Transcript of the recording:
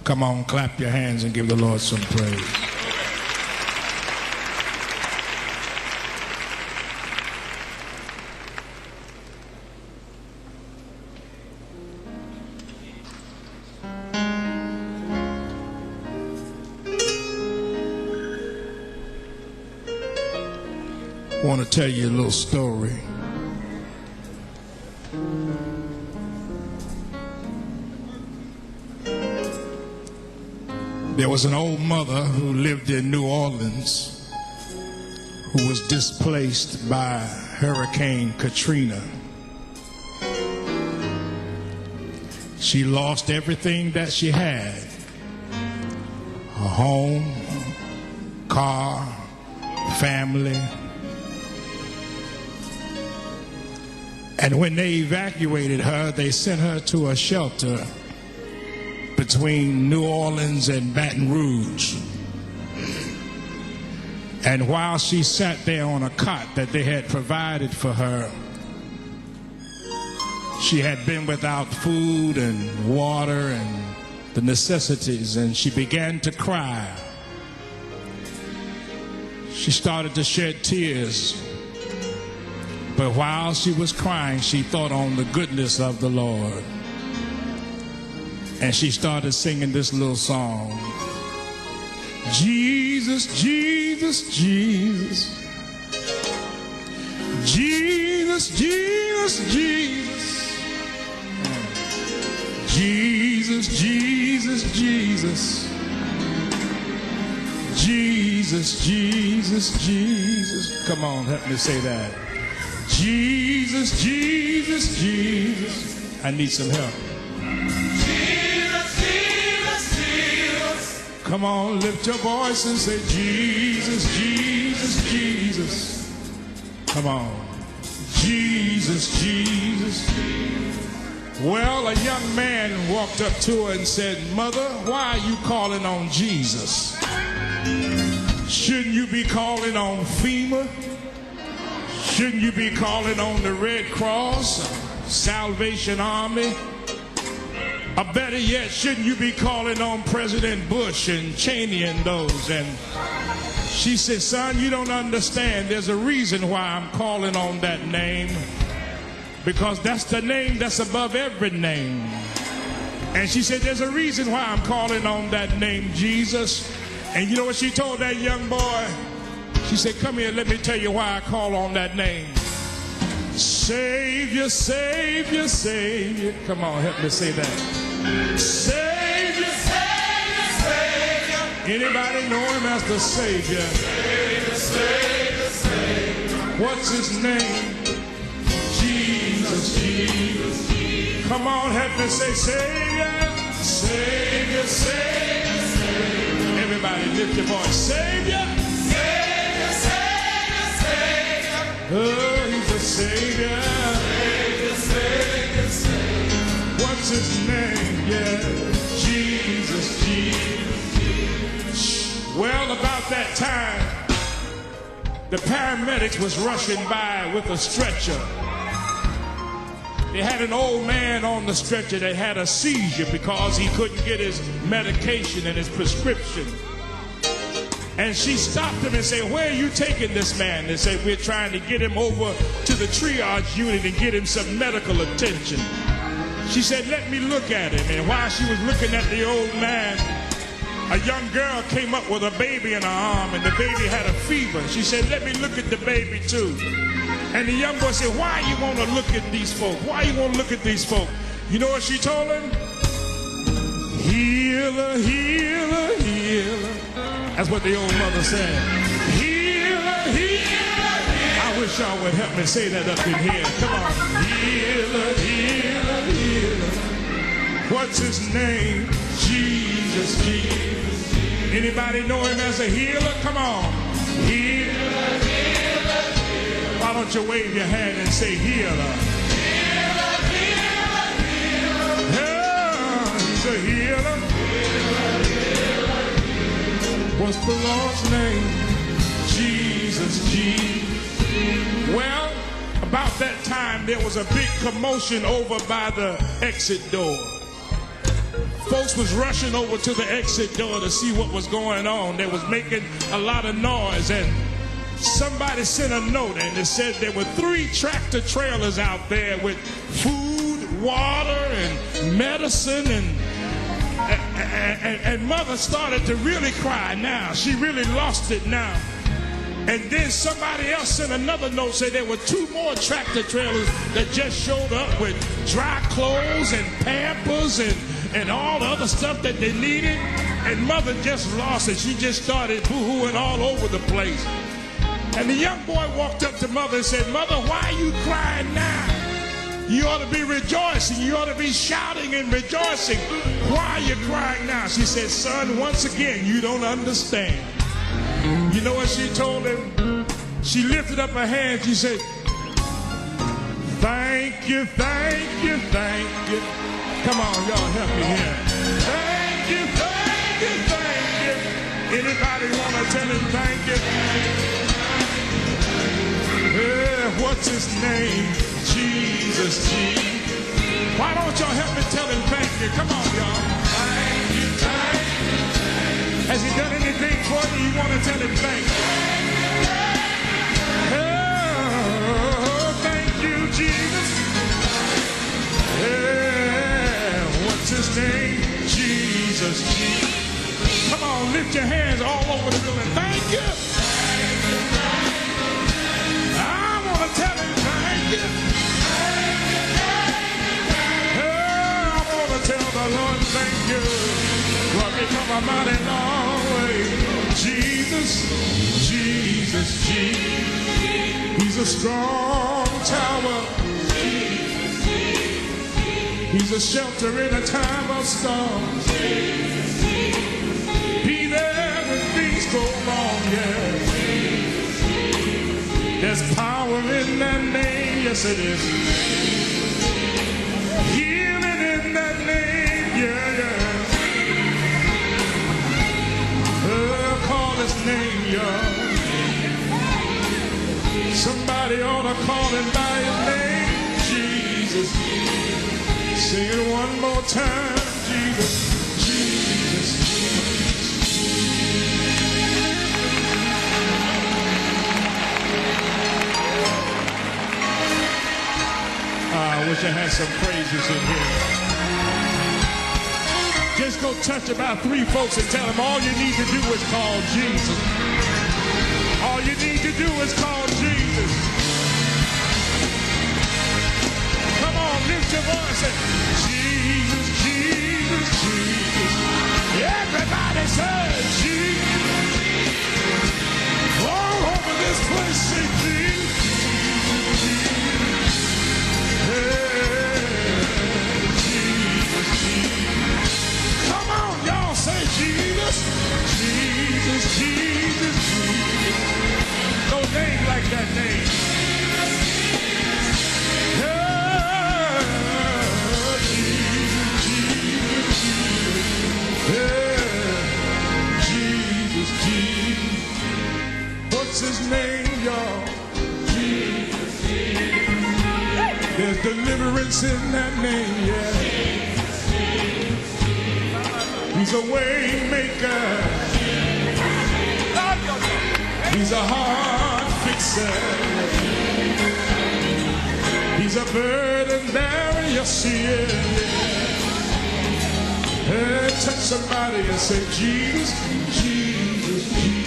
Come on, clap your hands and give the Lord some praise. I want to tell you a little story. There was an old mother who lived in New Orleans who was displaced by Hurricane Katrina. She lost everything that she had: her home, car, family. And when they evacuated her, they sent her to a shelter between New Orleans and Baton Rouge. And while she sat there on a cot that they had provided for her, she had been without food and water and the necessities, and she began to cry. She started to shed tears. But while she was crying, she thought on the goodness of the Lord. And she started singing this little song. Jesus, Jesus, Jesus. Jesus, Jesus, Jesus. Jesus, Jesus, Jesus. Jesus, Jesus, Jesus. Come on, help me say that. Jesus, Jesus, Jesus. I need some help. Jesus, Jesus, Jesus. Come on, lift your voice and say, Jesus, Jesus, Jesus. Come on. Jesus, Jesus, Jesus. Well, a young man walked up to her and said, Mother, why are you calling on Jesus? Shouldn't you be calling on FEMA? Shouldn't you be calling on the Red Cross, Salvation Army? Or better yet, shouldn't you be calling on President Bush and Cheney and those? And she said, son, you don't understand. There's a reason why I'm calling on that name. Because that's the name that's above every name. And she said, there's a reason why I'm calling on that name, Jesus. And you know what she told that young boy? She said, come here, let me tell you why I call on that name. Savior, Savior, Savior. Come on, help me say that. Savior, Savior, Savior. Anybody know him as the Savior? Savior, Savior, Savior. What's his name? Jesus, Jesus, Jesus. Come on, help me say Savior. Savior, Savior, Savior. Everybody lift your voice. Savior. Oh, he's a Savior. Savior, Savior, Savior. What's his name? Yeah, Jesus, Jesus, Jesus. Well, about that time, the paramedics was rushing by with a stretcher. They had an old man on the stretcher that had a seizure because he couldn't get his medication and his prescription. And she stopped him and said, where are you taking this man? They said, we're trying to get him over to the triage unit and get him some medical attention. She said, let me look at him. And while she was looking at the old man, a young girl came up with a baby in her arm, and the baby had a fever. She said, let me look at the baby too. And the young boy said, why you want to look at these folk? Why you want to look at these folk? You know what she told him? Healer, healer, healer. That's what the old mother said. Healer, healer, healer. I wish y'all would help me say that up in here. Come on. Healer, healer, healer. What's his name? Jesus, Jesus, Jesus. Anybody know him as a healer? Come on. Healer, healer, healer. Why don't you wave your hand and say healer? Healer, healer, healer. Yeah, he's a healer. Healer, healer. What's the Lord's name? Jesus, Jesus. Well, about that time, there was a big commotion over by the exit door. folks was rushing over to the exit door to see what was going on. They was making a lot of noise, and somebody sent a note, and it said there were 3 tractor trailers out there with food, water, and medicine, and mother started to really cry now. She really lost it now. And then somebody else sent another note, said there were 2 more tractor trailers that just showed up with dry clothes and Pampers and all the other stuff that they needed. And mother just lost it. She just started boo-hooing all over the place. And the young boy walked up to mother and said, "Mother, why are you crying now? You ought to be rejoicing. You ought to be shouting and rejoicing. Why are you crying now?" She said, "Son, once again, you don't understand." You know what she told him? She lifted up her hand. She said, "Thank you, thank you, thank you." Come on, y'all, help me here. Thank you, thank you, thank you. Anybody want to tell him thank you? What's his name? Jesus, Jesus. Why don't y'all help me tell him thank you? Come on, y'all. Thank you, thank you. Has he done anything for you? You want to tell him thank you? Oh, thank you, Jesus. Yeah, what's his name? Jesus, Jesus. Come on, lift your hands all over the building. Thank you. Tell him thank you. I want to tell the Lord thank you. Brought me from a mighty long way. Jesus, Jesus, Jesus. He's a strong tower. He's a shelter in a time of storm. Be there when things go wrong, yeah. There's power in that name, yes it is. Healing in that name, yeah, yeah. Oh, call his name, y'all. Somebody ought to call him by his name, Jesus. Sing it one more time, Jesus, Jesus. I wish I had some praises in here. Just go touch about 3 folks and tell them all you need to do is call Jesus. All you need to do is call Jesus. Come on, lift your voice and Jesus, Jesus, Jesus. Everybody say Jesus. All over this place say Jesus. Come on, y'all say Jesus, Jesus, Jesus, Jesus. No name like that name. Yeah, Jesus, Jesus, Jesus. Yeah, Jesus, Jesus. What's his name, y'all? Jesus, Jesus. There's deliverance in that name, yeah. He's a way maker. He's a heart fixer. He's a burden bearer, yes he is. Hey, touch somebody and say, Jesus, Jesus, Jesus.